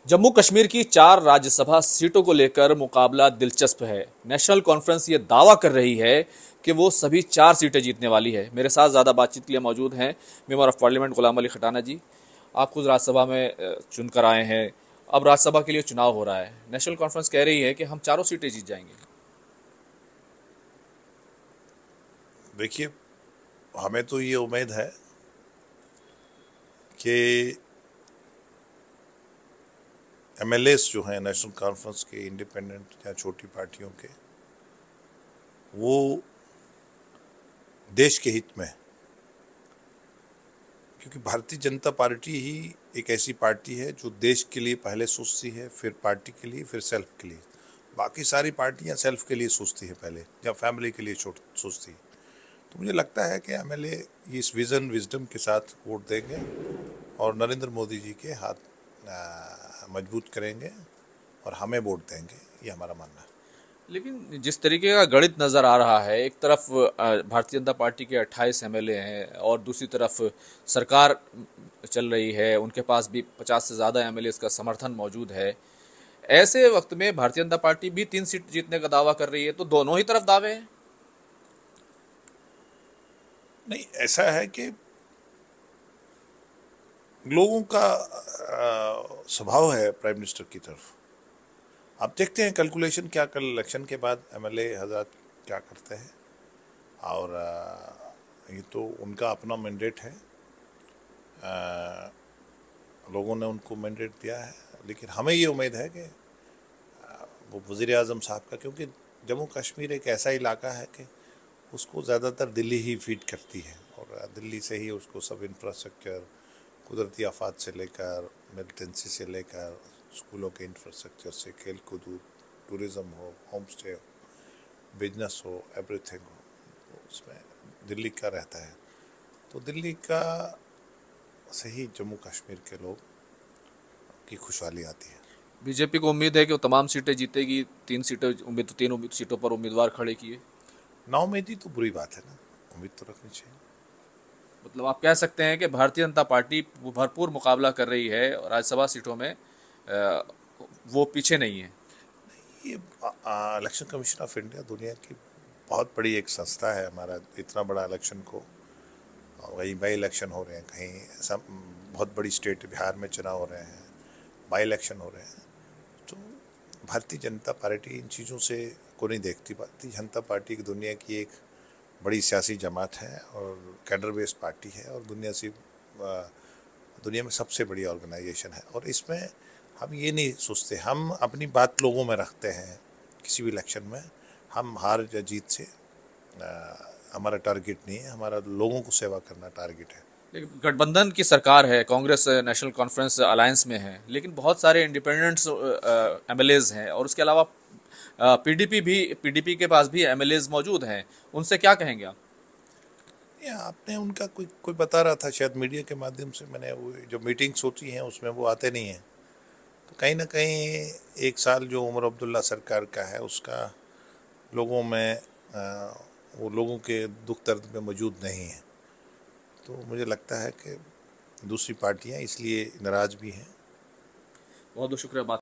जम्मू कश्मीर की 4 राज्यसभा सीटों को लेकर मुकाबला दिलचस्प है। नेशनल कॉन्फ्रेंस ये दावा कर रही है कि वो सभी 4 सीटें जीतने वाली है। मेरे साथ ज़्यादा बातचीत के लिए मौजूद हैं member of parliament Ghulam Ali Khatana जी। आप खुद राज्यसभा में चुनकर आए हैं। अब राज्यसभा के लिए चुनाव हो रहा है। नेशनल कॉन्फ्रेंस कह रही है कि हम चारों सीटें जीत जाएंगे। देखिए, हमें तो ये उम्मीद है कि एमएलएस जो हैं नेशनल कॉन्फ्रेंस के, इंडिपेंडेंट या छोटी पार्टियों के, वो देश के हित में, क्योंकि भारतीय जनता पार्टी ही एक ऐसी पार्टी है जो देश के लिए पहले सोचती है, फिर पार्टी के लिए, फिर सेल्फ के लिए। बाकी सारी पार्टियां सेल्फ के लिए सोचती है पहले, या फैमिली के लिए सोचती है। तो मुझे लगता है कि एमएलए इस विजन विजडम के साथ वोट देंगे और नरेंद्र मोदी जी के हाथ मजबूत करेंगे और हमें वोट देंगे, ये हमारा मानना है। लेकिन जिस तरीके का गणित नज़र आ रहा है, एक तरफ भारतीय जनता पार्टी के 28 एमएलए हैं और दूसरी तरफ सरकार चल रही है, उनके पास भी 50 से ज़्यादा एमएलए का समर्थन मौजूद है। ऐसे वक्त में भारतीय जनता पार्टी भी 3 सीट जीतने का दावा कर रही है, तो दोनों ही तरफ दावे हैं। नहीं, ऐसा है कि लोगों का स्वभाव है प्राइम मिनिस्टर की तरफ। आप देखते हैं कैलकुलेशन क्या, कल इलेक्शन के बाद एमएलए हजरत क्या करते हैं। और ये तो उनका अपना मैंडेट है, लोगों ने उनको मैंडेट दिया है। लेकिन हमें ये उम्मीद है कि वो वज़ीर आज़म साहब का, क्योंकि जम्मू कश्मीर एक ऐसा इलाका है कि उसको ज़्यादातर दिल्ली ही फीड करती है और दिल्ली से ही उसको सब इंफ्रास्ट्रक्चर, कुदरती आफात से लेकर, मिलिटेंसी से लेकर, स्कूलों के इंफ्रास्ट्रक्चर से, खेल कूद, टूरिज़्म हो, होम स्टे हो, बिजनेस हो, एवरीथिंग हो, उसमें दिल्ली का रहता है। तो दिल्ली का से ही जम्मू कश्मीर के लोग की खुशहाली आती है। बीजेपी को उम्मीद है कि वो तमाम सीटें जीतेगी। 3 सीटों पर उम्मीदवार खड़े किए। नाउमीदी तो बुरी बात है ना, उम्मीद तो रखनी चाहिए। मतलब आप कह सकते हैं कि भारतीय जनता पार्टी भरपूर मुकाबला कर रही है और राज्यसभा सीटों में वो पीछे नहीं है। ये इलेक्शन कमीशन ऑफ इंडिया दुनिया की बहुत बड़ी एक संस्था है। हमारा इतना बड़ा इलेक्शन को, वही बाई इलेक्शन हो रहे हैं, कहीं ऐसा बहुत बड़ी स्टेट बिहार में चुनाव हो रहे हैं, बाई इलेक्शन हो रहे हैं। तो भारतीय जनता पार्टी इन चीज़ों से को नहीं देखती। भारतीय जनता पार्टी की दुनिया की एक बड़ी सियासी जमात है और कैडर बेस्ड पार्टी है और दुनिया में सबसे बड़ी ऑर्गेनाइजेशन है। और इसमें हम ये नहीं सोचते, हम अपनी बात लोगों में रखते हैं। किसी भी इलेक्शन में हम हार या जीत से हमारा टारगेट नहीं है, हमारा लोगों को सेवा करना टारगेट है। लेकिन गठबंधन की सरकार है, कांग्रेस नेशनल कॉन्फ्रेंस अलायंस में है, लेकिन बहुत सारे इंडिपेंडेंट्स एमएलएज हैं और उसके अलावा पीडीपी के पास भी एमएलएज मौजूद हैं। उनसे क्या कहेंगे आप? ये आपने उनका कोई कोई बता रहा था, शायद मीडिया के माध्यम से, मैंने वो जो मीटिंग्स होती हैं उसमें वो आते नहीं हैं। तो कहीं ना कहीं एक साल जो उमर अब्दुल्ला सरकार का है उसका लोगों में वो लोगों के दुख दर्द में मौजूद नहीं है। तो मुझे लगता है कि दूसरी पार्टियां इसलिए नाराज भी हैं। बहुत बहुत शुक्रिया बात